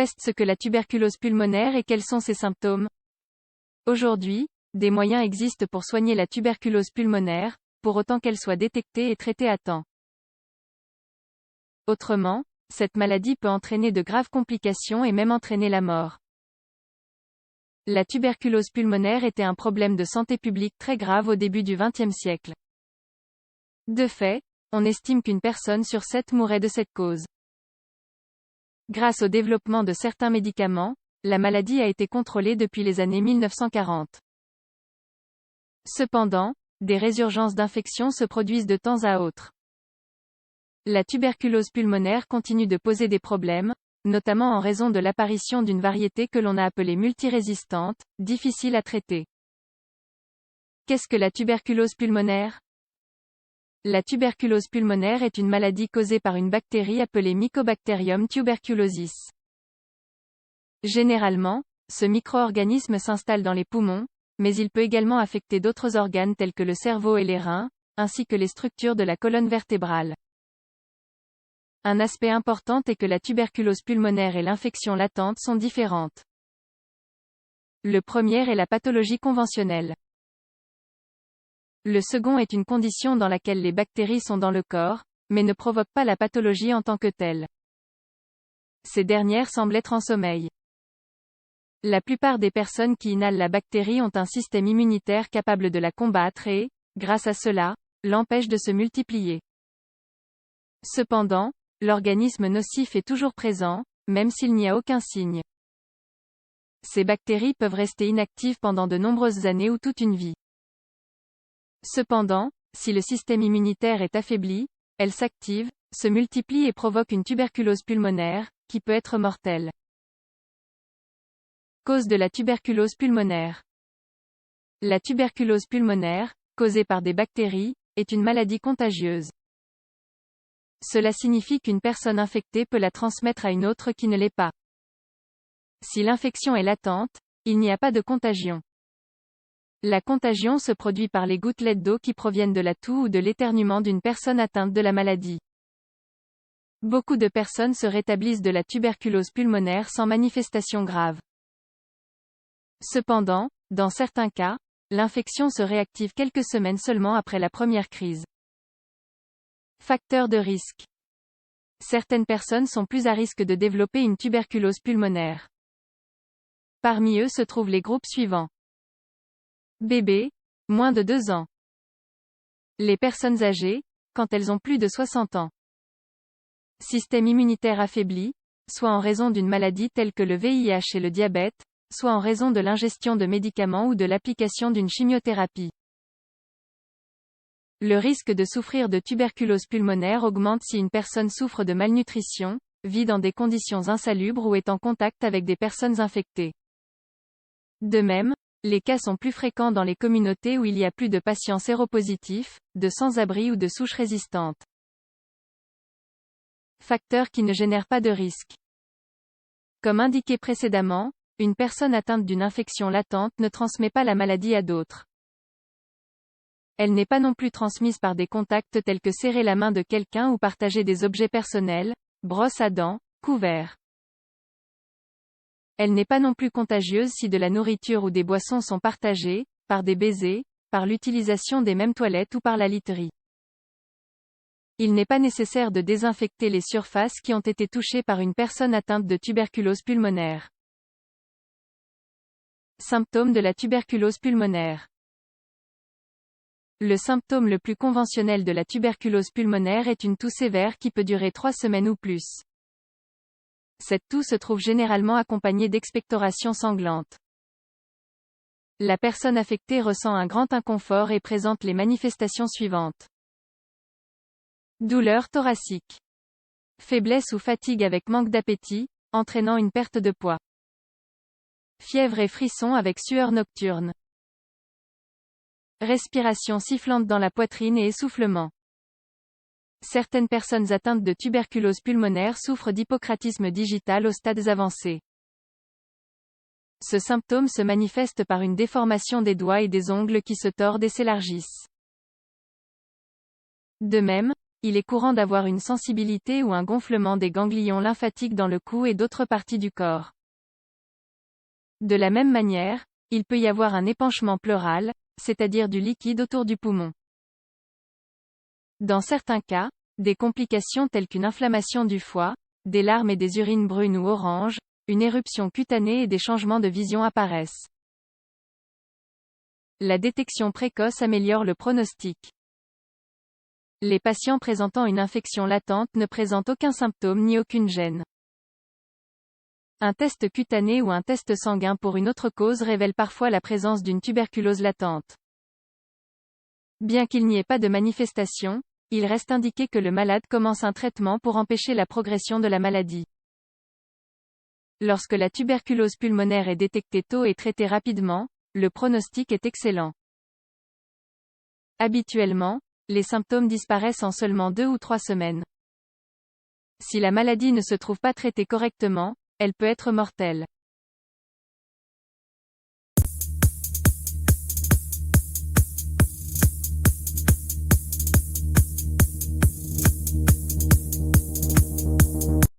est ce que la tuberculose pulmonaire et quels sont ses symptômes? Aujourd'hui, des moyens existent pour soigner la tuberculose pulmonaire, pour autant qu'elle soit détectée et traitée à temps. Autrement, cette maladie peut entraîner de graves complications et même entraîner la mort. La tuberculose pulmonaire était un problème de santé publique très grave au début du XXe siècle. De fait, on estime qu'une personne sur 7 mourait de cette cause. Grâce au développement de certains médicaments, la maladie a été contrôlée depuis les années 1940. Cependant, des résurgences d'infections se produisent de temps à autre. La tuberculose pulmonaire continue de poser des problèmes, notamment en raison de l'apparition d'une variété que l'on a appelée multirésistante, difficile à traiter. Qu'est-ce que la tuberculose pulmonaire? La tuberculose pulmonaire est une maladie causée par une bactérie appelée Mycobacterium tuberculosis. Généralement, ce micro-organisme s'installe dans les poumons, mais il peut également affecter d'autres organes tels que le cerveau et les reins, ainsi que les structures de la colonne vertébrale. Un aspect important est que la tuberculose pulmonaire et l'infection latente sont différentes. Le premier est la pathologie conventionnelle. Le second est une condition dans laquelle les bactéries sont dans le corps, mais ne provoquent pas la pathologie en tant que telle. Ces dernières semblent être en sommeil. La plupart des personnes qui inhalent la bactérie ont un système immunitaire capable de la combattre et, grâce à cela, l'empêche de se multiplier. Cependant, l'organisme nocif est toujours présent, même s'il n'y a aucun signe. Ces bactéries peuvent rester inactives pendant de nombreuses années ou toute une vie. Cependant, si le système immunitaire est affaibli, elles s'activent, se multiplient et provoquent une tuberculose pulmonaire, qui peut être mortelle. Cause de la tuberculose pulmonaire. La tuberculose pulmonaire, causée par des bactéries, est une maladie contagieuse. Cela signifie qu'une personne infectée peut la transmettre à une autre qui ne l'est pas. Si l'infection est latente, il n'y a pas de contagion. La contagion se produit par les gouttelettes d'eau qui proviennent de la toux ou de l'éternuement d'une personne atteinte de la maladie. Beaucoup de personnes se rétablissent de la tuberculose pulmonaire sans manifestation grave. Cependant, dans certains cas, l'infection se réactive quelques semaines seulement après la première crise. Facteurs de risque. Certaines personnes sont plus à risque de développer une tuberculose pulmonaire. Parmi eux se trouvent les groupes suivants. Bébés, moins de 2 ans. Les personnes âgées, quand elles ont plus de 60 ans. Système immunitaire affaibli, soit en raison d'une maladie telle que le VIH et le diabète, soit en raison de l'ingestion de médicaments ou de l'application d'une chimiothérapie. Le risque de souffrir de tuberculose pulmonaire augmente si une personne souffre de malnutrition, vit dans des conditions insalubres ou est en contact avec des personnes infectées. De même, les cas sont plus fréquents dans les communautés où il y a plus de patients séropositifs, de sans-abri ou de souches résistantes. Facteurs qui ne génèrent pas de risque. Comme indiqué précédemment, une personne atteinte d'une infection latente ne transmet pas la maladie à d'autres. Elle n'est pas non plus transmise par des contacts tels que serrer la main de quelqu'un ou partager des objets personnels, brosse à dents, couverts. Elle n'est pas non plus contagieuse si de la nourriture ou des boissons sont partagées, par des baisers, par l'utilisation des mêmes toilettes ou par la literie. Il n'est pas nécessaire de désinfecter les surfaces qui ont été touchées par une personne atteinte de tuberculose pulmonaire. Symptômes de la tuberculose pulmonaire. Le symptôme le plus conventionnel de la tuberculose pulmonaire est une toux sévère qui peut durer 3 semaines ou plus. Cette toux se trouve généralement accompagnée d'expectorations sanglantes. La personne affectée ressent un grand inconfort et présente les manifestations suivantes. Douleur thoracique. Faiblesse ou fatigue avec manque d'appétit, entraînant une perte de poids. Fièvre et frissons avec sueur nocturne. Respiration sifflante dans la poitrine et essoufflement. Certaines personnes atteintes de tuberculose pulmonaire souffrent d'hypocratisme digital aux stades avancés. Ce symptôme se manifeste par une déformation des doigts et des ongles qui se tordent et s'élargissent. De même, il est courant d'avoir une sensibilité ou un gonflement des ganglions lymphatiques dans le cou et d'autres parties du corps. De la même manière, il peut y avoir un épanchement pleural, c'est-à-dire du liquide autour du poumon. Dans certains cas, des complications telles qu'une inflammation du foie, des larmes et des urines brunes ou oranges, une éruption cutanée et des changements de vision apparaissent. La détection précoce améliore le pronostic. Les patients présentant une infection latente ne présentent aucun symptôme ni aucune gêne. Un test cutané ou un test sanguin pour une autre cause révèle parfois la présence d'une tuberculose latente. Bien qu'il n'y ait pas de manifestation, il reste indiqué que le malade commence un traitement pour empêcher la progression de la maladie. Lorsque la tuberculose pulmonaire est détectée tôt et traitée rapidement, le pronostic est excellent. Habituellement, les symptômes disparaissent en seulement 2 ou 3 semaines. Si la maladie ne se trouve pas traitée correctement, elle peut être mortelle.